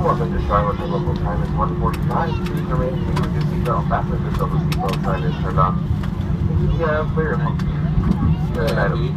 Welcome to Charlotte. The local time is 1:45. Please remain seated with your seatbelt fastened until the seatbelt sign is turned off. Yeah, clear. Good night.